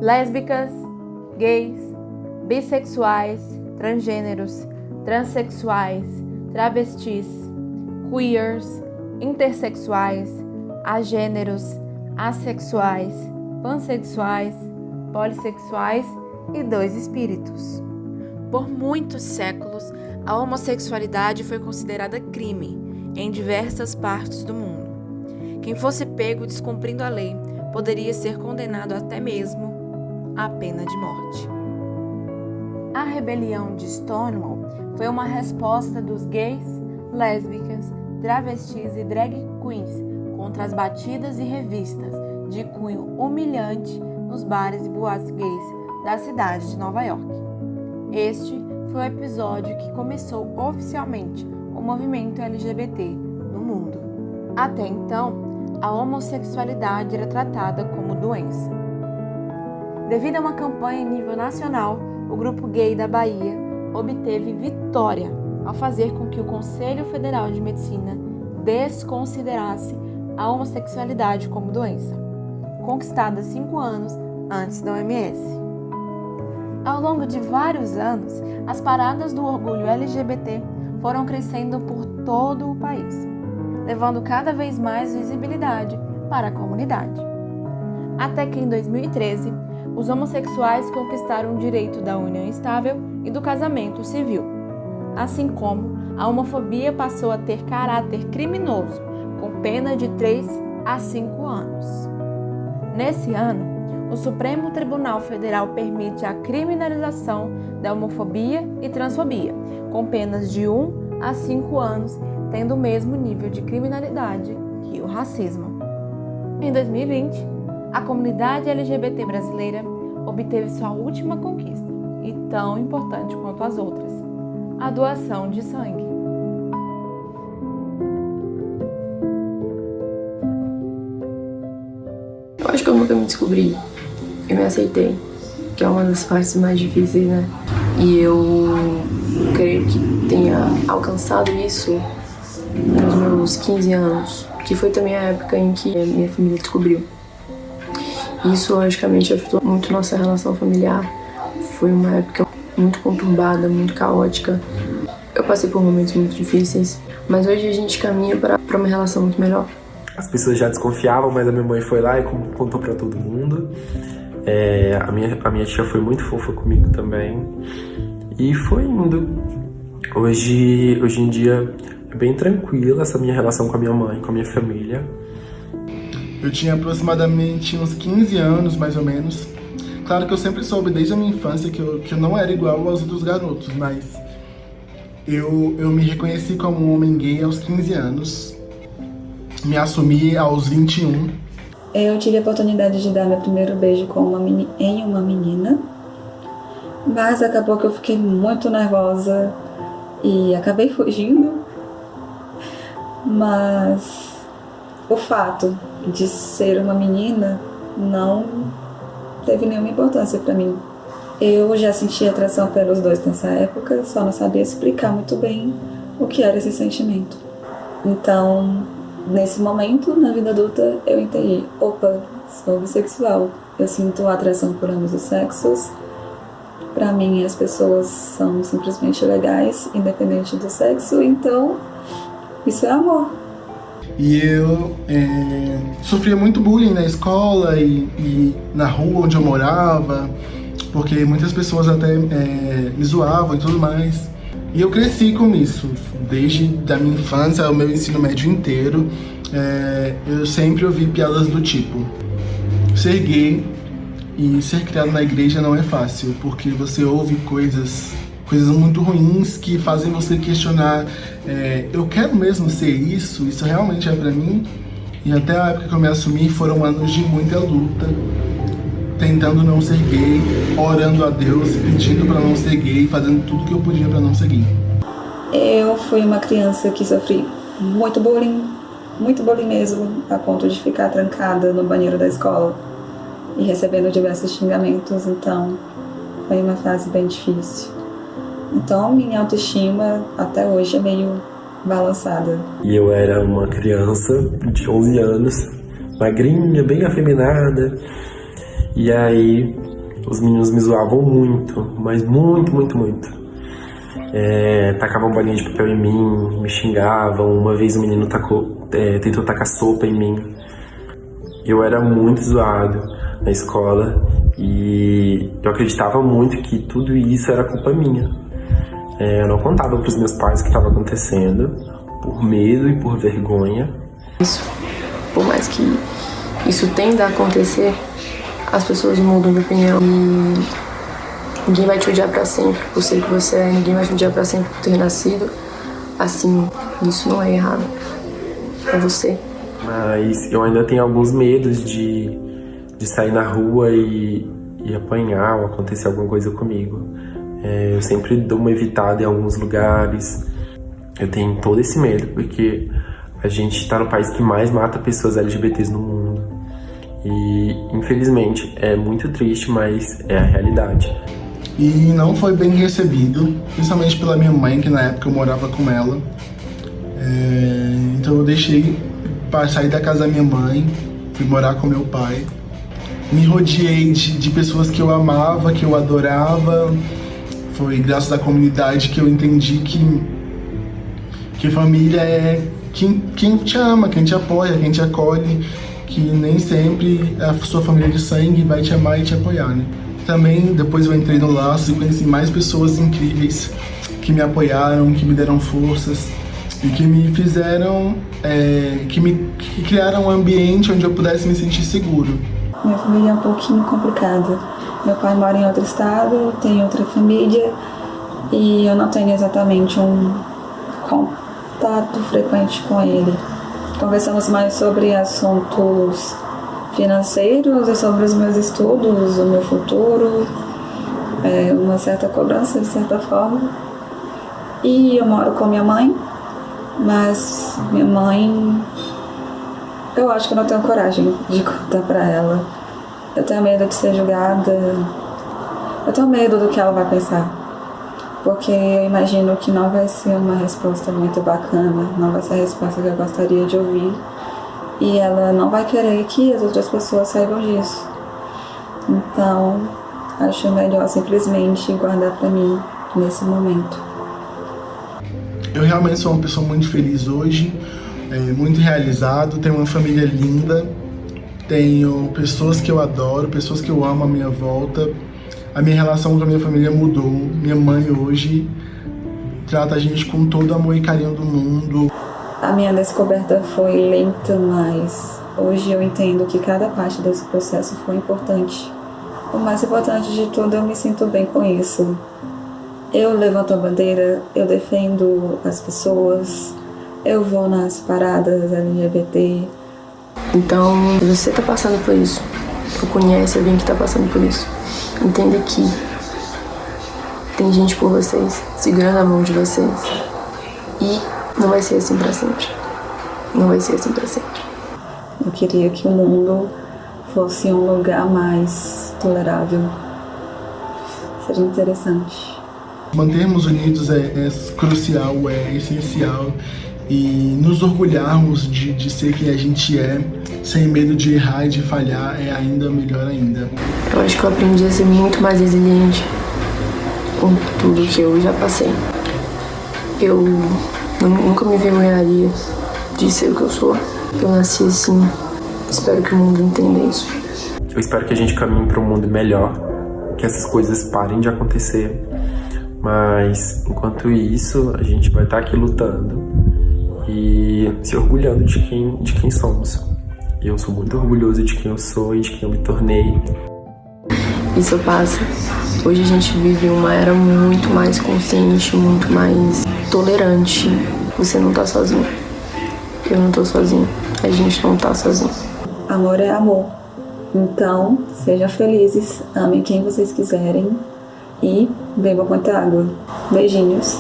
lésbicas, gays, bissexuais, transgêneros, transexuais, travestis, queers, intersexuais, agêneros, assexuais, pansexuais, polissexuais e dois espíritos. Por muitos séculos, a homossexualidade foi considerada crime em diversas partes do mundo. Quem fosse pego descumprindo a lei poderia ser condenado até mesmo à pena de morte. A rebelião de Stonewall foi uma resposta dos gays, lésbicas, travestis e drag queens contra as batidas e revistas de cunho humilhante nos bares e boates gays da cidade de Nova York. Este foi o episódio que começou oficialmente o movimento LGBT no mundo. Até então, a homossexualidade era tratada como doença. Devido a uma campanha em nível nacional, o grupo gay da Bahia obteve vitória ao fazer com que o Conselho Federal de Medicina desconsiderasse a homossexualidade como doença, conquistada 5 anos antes da OMS. Ao longo de vários anos, as paradas do orgulho LGBT foram crescendo por todo o país, levando cada vez mais visibilidade para a comunidade. Até que em 2013, os homossexuais conquistaram o direito da união estável e do casamento civil, assim como a homofobia passou a ter caráter criminoso, com pena de 3 a 5 anos. Nesse ano, o Supremo Tribunal Federal permite a criminalização da homofobia e transfobia, com penas de 1 a 5 anos, tendo o mesmo nível de criminalidade que o racismo. Em 2020, a comunidade LGBT brasileira obteve sua última conquista, e tão importante quanto as outras, a doação de sangue. Eu acho que eu nunca me descobri, eu me aceitei, que é uma das partes mais difíceis, né? E eu creio que tenha alcançado isso nos meus 15 anos, que foi também a época em que minha família descobriu. Isso, logicamente, afetou muito nossa relação familiar. Foi uma época muito conturbada, muito caótica. Eu passei por momentos muito difíceis, mas hoje a gente caminha para uma relação muito melhor. As pessoas já desconfiavam, mas a minha mãe foi lá e contou para todo mundo. A minha tia foi muito fofa comigo também. E foi indo. Hoje em dia é bem tranquila essa minha relação com a minha mãe, com a minha família. Eu tinha aproximadamente uns 15 anos, mais ou menos. Claro que eu sempre soube desde a minha infância que eu não era igual aos outros garotos, mas eu me reconheci como um homem gay aos 15 anos. Me assumi aos 21. Eu tive a oportunidade de dar meu primeiro beijo em uma menina, mas acabou que eu fiquei muito nervosa e acabei fugindo. Mas o fato de ser uma menina não teve nenhuma importância para mim. Eu já sentia atração pelos dois nessa época, só não sabia explicar muito bem o que era esse sentimento. Então, nesse momento, na vida adulta, eu entendi: opa, sou bissexual. Eu sinto atração por ambos os sexos. Para mim, as pessoas são simplesmente legais, independente do sexo, então isso é amor. E eu sofria muito bullying na escola e na rua onde eu morava, porque muitas pessoas até me zoavam e tudo mais. E eu cresci com isso, desde da minha infância, o meu ensino médio inteiro. Eu sempre ouvi piadas do tipo: ser gay e ser criado na igreja não é fácil, porque você ouve coisas muito ruins que fazem você questionar, eu quero mesmo ser isso? Isso realmente é pra mim? E até a época que eu me assumi foram anos de muita luta, tentando não ser gay, orando a Deus, pedindo pra não ser gay, fazendo tudo que eu podia pra não ser gay. Eu fui uma criança que sofri muito bullying mesmo, a ponto de ficar trancada no banheiro da escola e recebendo diversos xingamentos, então foi uma fase bem difícil. Então minha autoestima até hoje é meio balançada. E eu era uma criança de 11 anos, magrinha, bem afeminada, E aí os meninos me zoavam muito, mas muito, muito, muito. Tacavam bolinha de papel em mim, me xingavam. Uma vez o menino tentou tacar sopa em mim. Eu era muito zoado na escola e eu acreditava muito que tudo isso era culpa minha. Eu não contava para os meus pais o que estava acontecendo, por medo e por vergonha. Por mais que isso tenda a acontecer, as pessoas mudam de opinião e ninguém vai te odiar pra sempre por ser o que você é, ninguém vai te odiar pra sempre por ter nascido assim. Isso não é errado, é você. Mas eu ainda tenho alguns medos de sair na rua e apanhar ou acontecer alguma coisa comigo. Eu sempre dou uma evitada em alguns lugares. Eu tenho todo esse medo, porque a gente está no país que mais mata pessoas LGBTs no mundo. E, infelizmente, é muito triste, mas é a realidade. E não foi bem recebido, principalmente pela minha mãe, que na época eu morava com ela. Então eu deixei para sair da casa da minha mãe, fui morar com meu pai. Me rodeei de pessoas que eu amava, que eu adorava. Foi graças à comunidade que eu entendi que família é quem te ama, quem te apoia, quem te acolhe, que nem sempre a sua família de sangue vai te amar e te apoiar, né? Também depois eu entrei no laço e conheci mais pessoas incríveis que me apoiaram, que me deram forças e que me fizeram, que criaram um ambiente onde eu pudesse me sentir seguro. Minha família é um pouquinho complicada. Meu pai mora em outro estado, tem outra família e eu não tenho exatamente um contato frequente com ele. Conversamos mais sobre assuntos financeiros e sobre os meus estudos, o meu futuro, uma certa cobrança de certa forma. E eu moro com minha mãe, mas minha mãe, eu acho que eu não tenho coragem de contar pra ela. Eu tenho medo de ser julgada, eu tenho medo do que ela vai pensar. Porque eu imagino que não vai ser uma resposta muito bacana, não vai ser a resposta que eu gostaria de ouvir. E ela não vai querer que as outras pessoas saibam disso. Então, acho melhor simplesmente guardar pra mim nesse momento. Eu realmente sou uma pessoa muito feliz hoje, muito realizado, tenho uma família linda, tenho pessoas que eu adoro, pessoas que eu amo à minha volta. A minha relação com a minha família mudou. Minha mãe hoje trata a gente com todo o amor e carinho do mundo. A minha descoberta foi lenta, mas hoje eu entendo que cada parte desse processo foi importante. O mais importante de tudo, eu me sinto bem com isso. Eu levanto a bandeira, eu defendo as pessoas, eu vou nas paradas LGBT. Então, se você tá passando por isso, ou conhece alguém que tá passando por isso, entenda que tem gente por vocês, segurando a mão de vocês. E não vai ser assim pra sempre. Não vai ser assim pra sempre. Eu queria que o mundo fosse um lugar mais tolerável. Seria interessante. Mantermos unidos é crucial, é essencial. E nos orgulharmos de ser quem a gente é, sem medo de errar e de falhar, é ainda melhor ainda. Eu acho que eu aprendi a ser muito mais resiliente com tudo que eu já passei. Eu nunca me envergonharia de ser o que eu sou. Eu nasci assim. Espero que o mundo entenda isso. Eu espero que a gente caminhe para um mundo melhor, que essas coisas parem de acontecer. Mas, enquanto isso, a gente vai estar aqui lutando e se orgulhando de quem somos. E eu sou muito orgulhoso de quem eu sou e de quem eu me tornei. Isso passa. Hoje a gente vive uma era muito mais consciente, muito mais tolerante. Você não tá sozinho. Eu não tô sozinho. A gente não tá sozinho. Amor é amor. Então, sejam felizes, amem quem vocês quiserem e bebam muita água. Beijinhos.